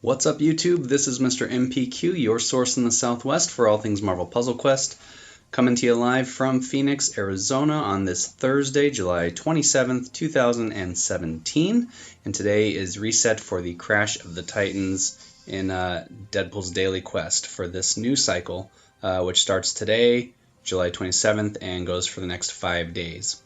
What's up, YouTube? This is Mr. MPQ, your source in the Southwest for all things Marvel Puzzle Quest, coming to you live from Phoenix, Arizona on this Thursday, July 27th, 2017. And today is reset for the Crash of the Titans in Deadpool's Daily Quest for this new cycle, which starts today, July 27th, and goes for the next 5 days.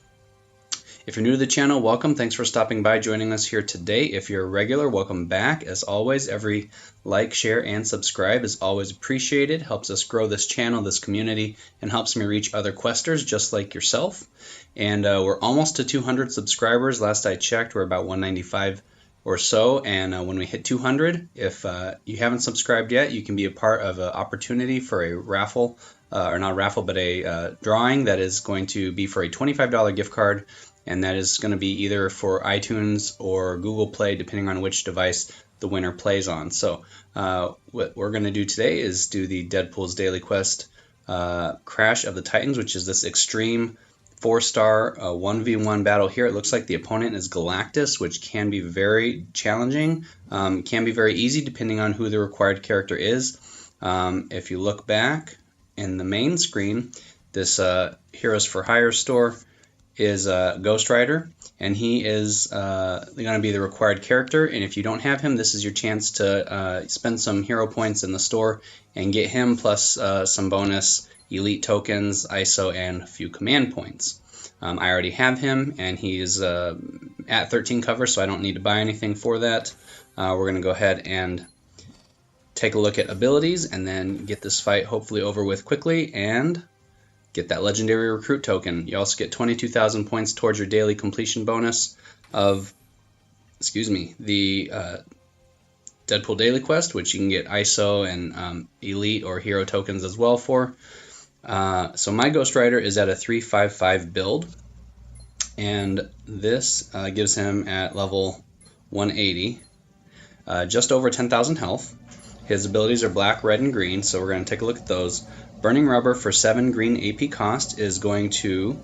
If you're new to the channel, welcome. Thanks for stopping by, joining us here today. If you're a regular, welcome back. As always, every like, share, and subscribe is always appreciated. Helps us grow this channel, this community, and helps me reach other questers just like yourself. And we're almost to 200 subscribers. Last I checked, we're about 195 or so. And when we hit 200, if you haven't subscribed yet, you can be a part of an opportunity for a raffle, or not raffle, but a drawing that is going to be for a $25 gift card. And that is going to be either for iTunes or Google Play, depending on which device the winner plays on. So what we're going to do today is do the Deadpool's Daily Quest Crash of the Titans, which is this extreme 4-star 1v1 battle here. It looks like the opponent is Galactus, which can be very challenging, can be very easy depending on who the required character is. If you look back in the main screen, this Heroes for Hire store is Ghost Rider, and he is going to be the required character. And if you don't have him, this is your chance to spend some hero points in the store and get him, plus some bonus elite tokens, ISO, and a few command points. I already have him, and he's at 13 cover, so I don't need to buy anything for that. We're going to go ahead and take a look at abilities and then get this fight hopefully over with quickly and get that legendary recruit token. You also get 22,000 points towards your daily completion bonus of, the Deadpool Daily Quest, which you can get ISO and elite or hero tokens as well for. So my Ghost Rider is at a 355 build, and this gives him at level 180 just over 10,000 health. His abilities are black, red, and green, so we're going to take a look at those. Burning Rubber for 7 green AP cost is going to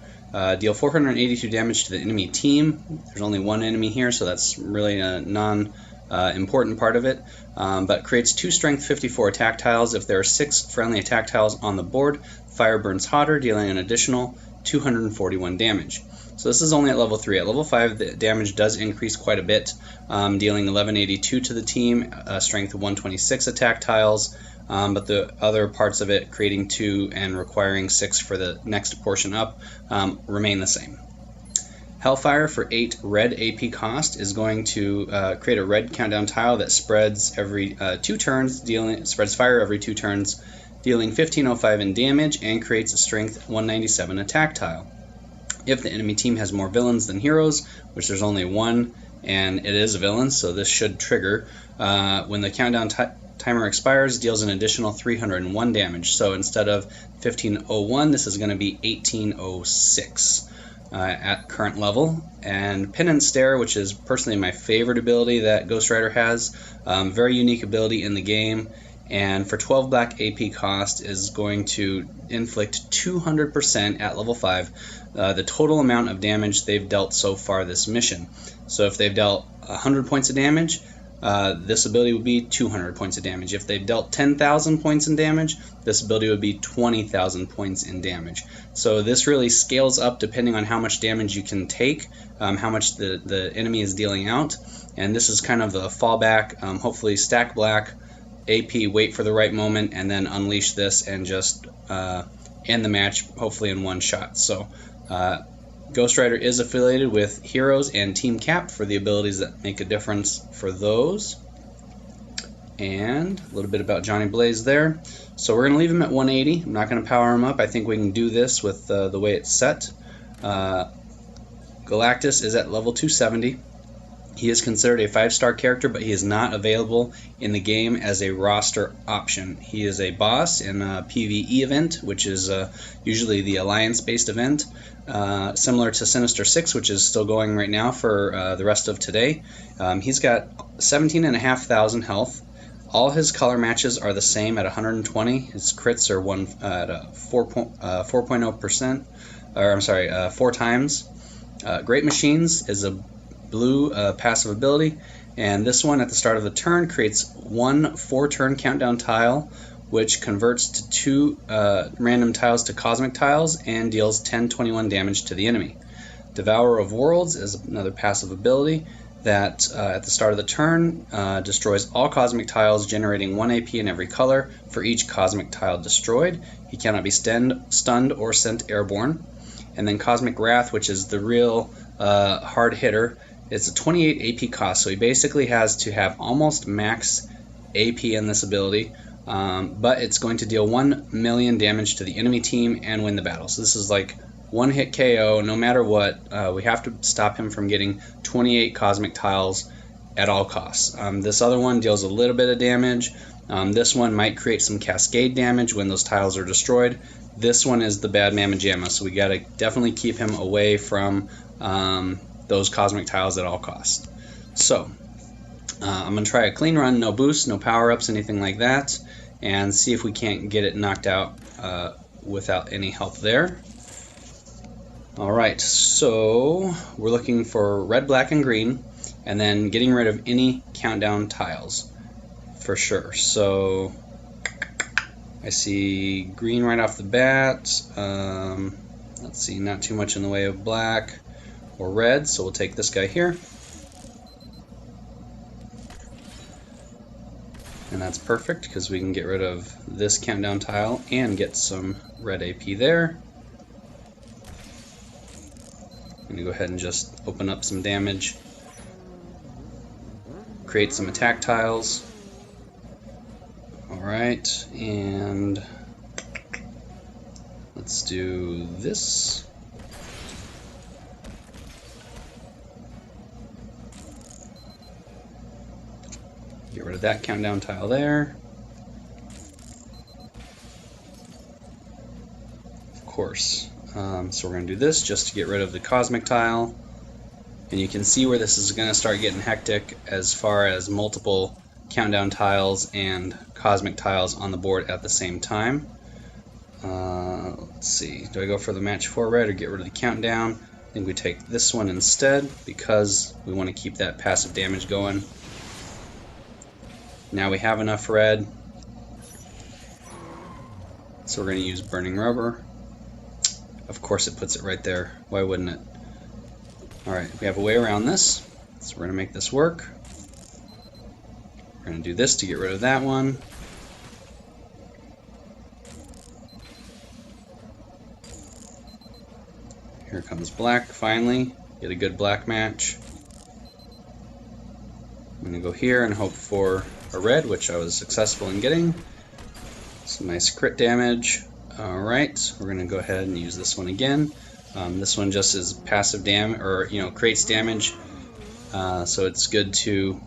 deal 482 damage to the enemy team. There's only one enemy here, so that's really a non-important part of it. But creates 2 strength 54 attack tiles. If there are 6 friendly attack tiles on the board, fire burns hotter, dealing an additional 241 damage. So this is only at level 3. At level 5, the damage does increase quite a bit, dealing 1182 to the team, strength 126 attack tiles. But the other parts of it, creating 2 and requiring 6 for the next portion up, remain the same. Hellfire for 8 red AP cost is going to create a red countdown tile that spreads every 2 turns, spreads fire every 2 turns, dealing 1505 in damage, and creates a strength 197 attack tile. If the enemy team has more villains than heroes, which there's only one, and it is a villain, so this should trigger, when the countdown timer expires, deals an additional 301 damage. So instead of 1501, this is going to be 1806 at current level. And Pin and Stare, which is personally my favorite ability that Ghost Rider has, very unique ability in the game, and for 12 black AP cost is going to inflict 200% at level 5 the total amount of damage they've dealt so far this mission. So if they've dealt 100 points of damage, this ability would be 200 points of damage. If they've dealt 10,000 points in damage, this ability would be 20,000 points in damage. So this really scales up depending on how much damage you can take, how much the enemy is dealing out, and this is kind of a fallback. Hopefully stack black, AP, wait for the right moment, and then unleash this and just end the match, hopefully in one shot. So Ghost Rider is affiliated with Heroes and Team Cap for the abilities that make a difference for those. And a little bit about Johnny Blaze there. So we're going to leave him at 180. I'm not going to power him up. I think we can do this with the way it's set. Galactus is at level 270. He is considered a 5-star character, but he is not available in the game as a roster option. He is a boss in a PvE event, which is usually the alliance-based event, similar to Sinister 6, which is still going right now for the rest of today. He's got 17,500 health. All his color matches are the same at 120. His crits are at 4.0%, or I'm sorry, 4 times. Great Machines is a blue passive ability, and this one at the start of the turn creates one 4-turn countdown tile, which converts to 2 random tiles to cosmic tiles and deals 10/21 damage to the enemy. Devourer of Worlds is another passive ability that at the start of the turn destroys all cosmic tiles, generating 1 AP in every color for each cosmic tile destroyed. He cannot be stunned or sent airborne. And then Cosmic Wrath, which is the real hard hitter, it's a 28 AP cost, so he basically has to have almost max AP in this ability, but it's going to deal 1 million damage to the enemy team and win the battle. So this is like one hit KO no matter what. We have to stop him from getting 28 cosmic tiles at all costs. This other one deals a little bit of damage. This one might create some cascade damage when those tiles are destroyed. This one is the bad mamma jamma, so we gotta definitely keep him away from those cosmic tiles at all costs. So I'm gonna try a clean run, no boosts, no power-ups, anything like that, and see if we can't get it knocked out without any help there. Alright, so we're looking for red, black, and green, and then getting rid of any countdown tiles for sure. So I see green right off the bat. Let's see, not too much in the way of black or red, so we'll take this guy here. And that's perfect because we can get rid of this countdown tile and get some red AP there. I'm going to go ahead and just open up some damage, create some attack tiles. Alright, and let's do this. Get rid of that countdown tile there. Of course. So we're going to do this just to get rid of the cosmic tile. And you can see where this is going to start getting hectic as far as multiple countdown tiles and cosmic tiles on the board at the same time. Let's see, do I go for the match 4 red or get rid of the countdown? I think we take this one instead because we want to keep that passive damage going. Now we have enough red, so we're going to use Burning Rubber. Of course it puts it right there, why wouldn't it? Alright, we have a way around this, so we're going to make this work. We're going to do this to get rid of that one. Here comes black finally. Get a good black match. I'm going to go here and hope for a red, which I was successful in getting. Some nice crit damage. Alright, we're going to go ahead and use this one again. This one just is passive damage, or creates damage. So it's good to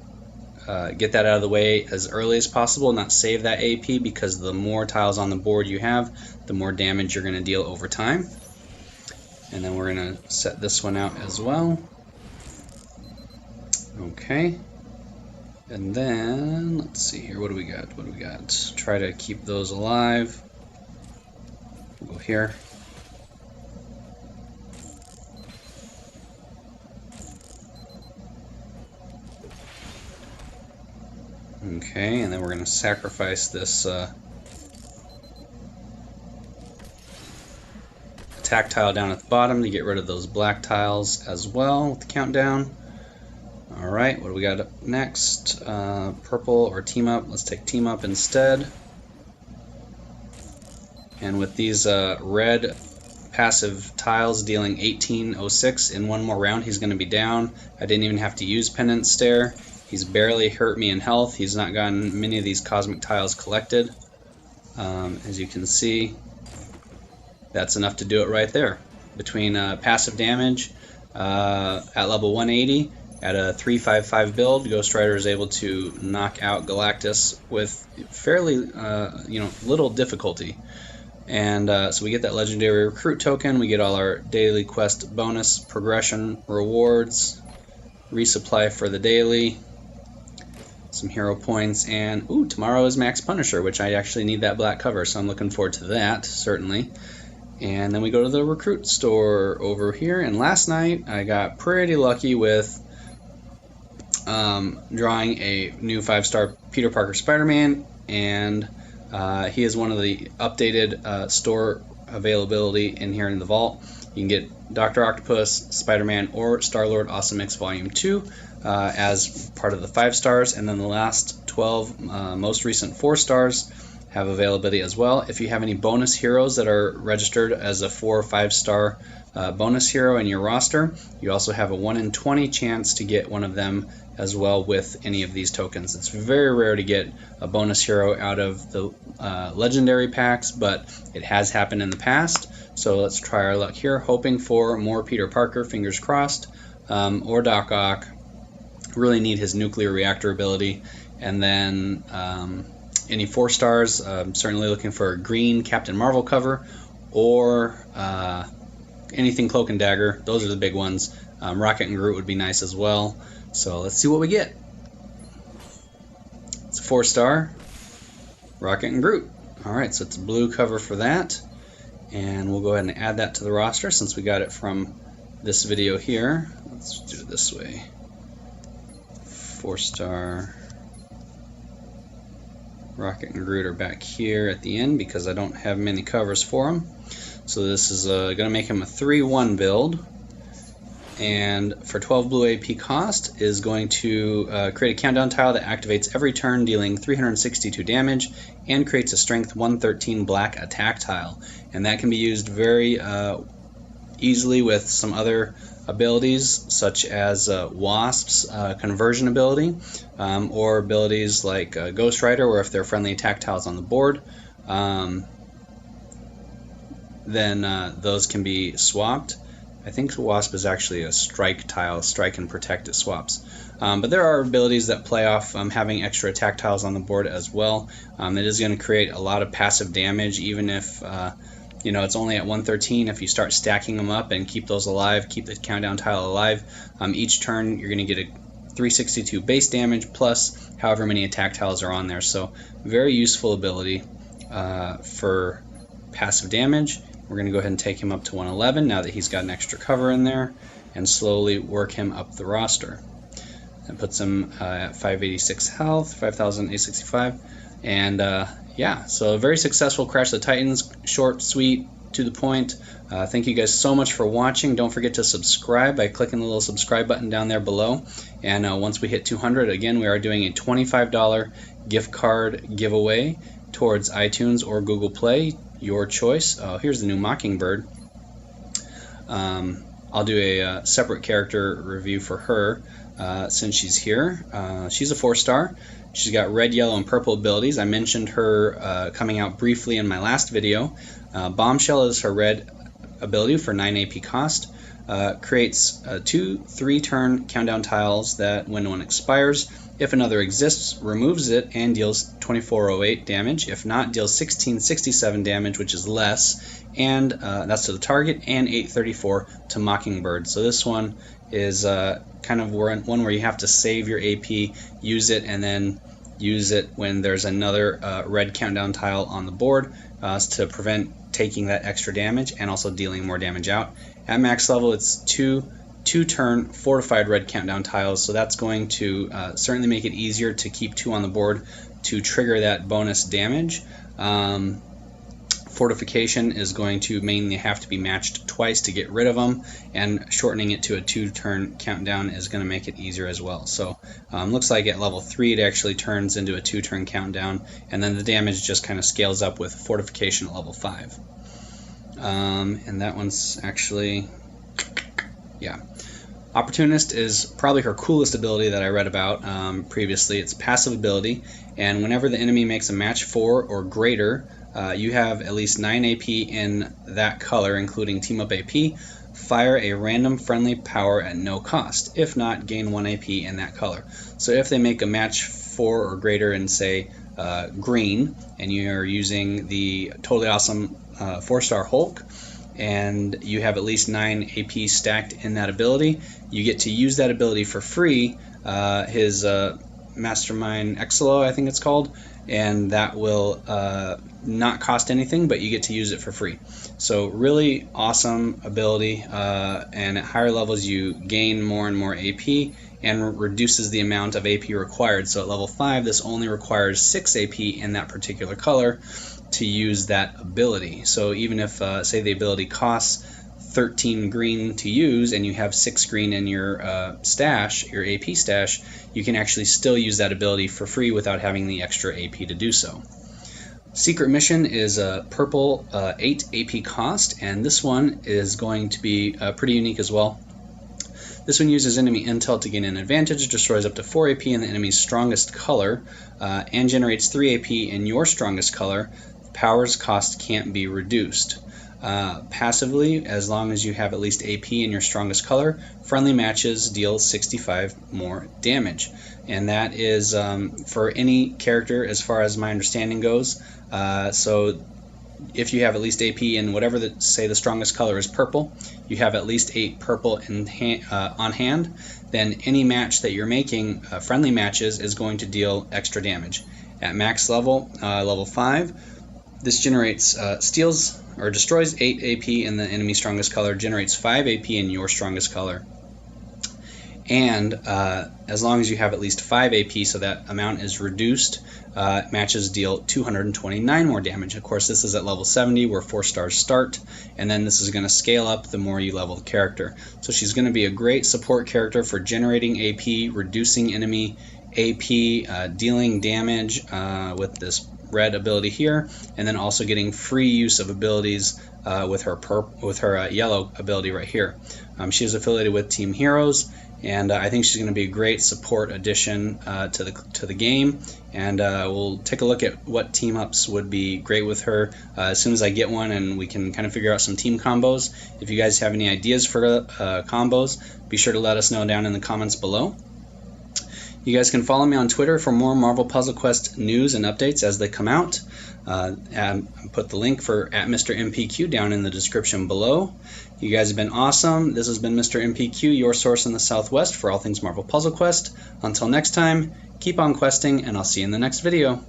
get that out of the way as early as possible, not save that AP, because the more tiles on the board you have, the more damage you're going to deal over time. And then we're going to set this one out as well. Okay. And then, let's see here, what do we got? What do we got? Try to keep those alive. We'll go here. Okay, and then we're going to sacrifice this attack tile down at the bottom to get rid of those black tiles as well with the countdown. Alright, what do we got up next? Purple or team up? Let's take team up instead. And with these red passive tiles dealing 1806 in one more round, he's going to be down. I didn't even have to use Penance Stare. He's barely hurt me in health. He's not gotten many of these cosmic tiles collected. As you can see, that's enough to do it right there. Between passive damage at level 180, at a 355 build, Ghost Rider is able to knock out Galactus with fairly little difficulty. And so we get that legendary recruit token, we get all our daily quest bonus progression rewards, resupply for the daily, some hero points, and tomorrow is Max Punisher, which I actually need that black cover, so I'm looking forward to that, certainly. And then we go to the recruit store over here, and last night I got pretty lucky with drawing a new 5-star Peter Parker Spider-Man, and he is one of the updated store availability in here in the vault. You can get Dr. Octopus, Spider-Man, or Star-Lord Awesome Mix Volume 2 as part of the 5 stars, and then the last 12 most recent 4 stars have availability as well. If you have any bonus heroes that are registered as a 4 or 5 star bonus hero in your roster, you also have a 1 in 20 chance to get one of them as well with any of these tokens. It's very rare to get a bonus hero out of the legendary packs, but it has happened in the past. So let's try our luck here, hoping for more Peter Parker, fingers crossed, or Doc Ock. Really need his nuclear reactor ability, and then any 4 stars. Certainly looking for a green Captain Marvel cover, or anything Cloak and Dagger. Those are the big ones. Rocket and Groot would be nice as well. So let's see what we get. It's a 4-star Rocket and Groot. Alright, so it's a blue cover for that, and we'll go ahead and add that to the roster since we got it from this video here. Let's do it this way. 4-star Rocket and Groot are back here at the end because I don't have many covers for them. So this is going to make him a 3-1 build, and for 12 blue AP cost is going to create a countdown tile that activates every turn, dealing 362 damage, and creates a strength 113 black attack tile. And that can be used very easily with some other abilities such as Wasp's conversion ability, or abilities like Ghost Rider, where if there are friendly attack tiles on the board, then those can be swapped. I think Wasp is actually a strike tile. Strike and protect it swaps. But there are abilities that play off having extra attack tiles on the board as well. It is going to create a lot of passive damage, even if you know, it's only at 113. If you start stacking them up and keep those alive, keep the countdown tile alive, each turn you're going to get a 362 base damage plus however many attack tiles are on there. So very useful ability for passive damage. We're going to go ahead and take him up to 111 now that he's got an extra cover in there, and slowly work him up the roster. That puts him at 586 health, 5,865, and yeah, so a very successful Crash of the Titans, short, sweet, to the point. Thank you guys so much for watching. Don't forget to subscribe by clicking the little subscribe button down there below. And once we hit 200, again, we are doing a $25 gift card giveaway towards iTunes or Google Play, your choice. Here's the new Mockingbird. I'll do a separate character review for her since she's here. She's a 4-star. She's got red, yellow, and purple abilities. I mentioned her coming out briefly in my last video. Bombshell is her red ability for 9 AP cost. Creates 2 3-turn countdown tiles that, when one expires, if another exists, removes it and deals 2408 damage. If not, deals 1667 damage, which is less, and that's to the target, and 834 to Mockingbird. So this one is kind of one where you have to save your AP, use it, and then use it when there's another red countdown tile on the board to prevent taking that extra damage and also dealing more damage out. At max level, it's 2-turn fortified red countdown tiles, so that's going to certainly make it easier to keep 2 on the board to trigger that bonus damage. Fortification is going to mainly have to be matched twice to get rid of them, and shortening it to a 2-turn countdown is going to make it easier as well. So looks like at level 3 it actually turns into a 2-turn countdown, and then the damage just kind of scales up with fortification at level 5. And that one's actually, yeah. Opportunist is probably her coolest ability that I read about previously. It's a passive ability, and whenever the enemy makes a match 4 or greater, you have at least 9 AP in that color, including Team Up AP. Fire a random friendly power at no cost. If not, gain 1 AP in that color. So if they make a match 4 or greater in, say, green, and you're using the totally awesome 4-star Hulk, and you have at least 9 AP stacked in that ability, you get to use that ability for free. His Mastermind Exilo, I think it's called, and that will not cost anything, but you get to use it for free. So really awesome ability, and at higher levels you gain more and more AP, and reduces the amount of AP required. So at level 5, this only requires 6 AP in that particular color to use that ability. So even if, say, the ability costs 13 green to use and you have 6 green in your stash, your AP stash, you can actually still use that ability for free without having the extra AP to do so. Secret Mission is a purple 8 AP cost, and this one is going to be pretty unique as well. This one uses enemy intel to gain an advantage, destroys up to 4 AP in the enemy's strongest color, and generates 3 AP in your strongest color. Power's cost can't be reduced. Passively, as long as you have at least AP in your strongest color, friendly matches deal 65 more damage. And that is for any character as far as my understanding goes. So if you have at least AP in whatever, say the strongest color is purple, you have at least 8 purple on hand, then any match that you're making, friendly matches, is going to deal extra damage. At max level, level 5, this generates, steals or destroys 8 AP in the enemy's strongest color, generates 5 AP in your strongest color. And as long as you have at least 5 AP, so that amount is reduced, matches deal 229 more damage. Of course, this is at level 70 where 4 stars start, and then this is going to scale up the more you level the character. So she's going to be a great support character for generating AP, reducing enemy AP, dealing damage with this red ability here, and then also getting free use of abilities with her yellow ability right here. She is affiliated with Team Heroes, and I think she's going to be a great support addition to the game. And we'll take a look at what team ups would be great with her as soon as I get one, and we can kind of figure out some team combos. If you guys have any ideas for combos, be sure to let us know down in the comments below. You guys can follow me on Twitter for more Marvel Puzzle Quest news and updates as they come out. And put the link for @Mr. MPQ down in the description below. You guys have been awesome. This has been Mr. MPQ, your source in the Southwest for all things Marvel Puzzle Quest. Until next time, keep on questing, and I'll see you in the next video.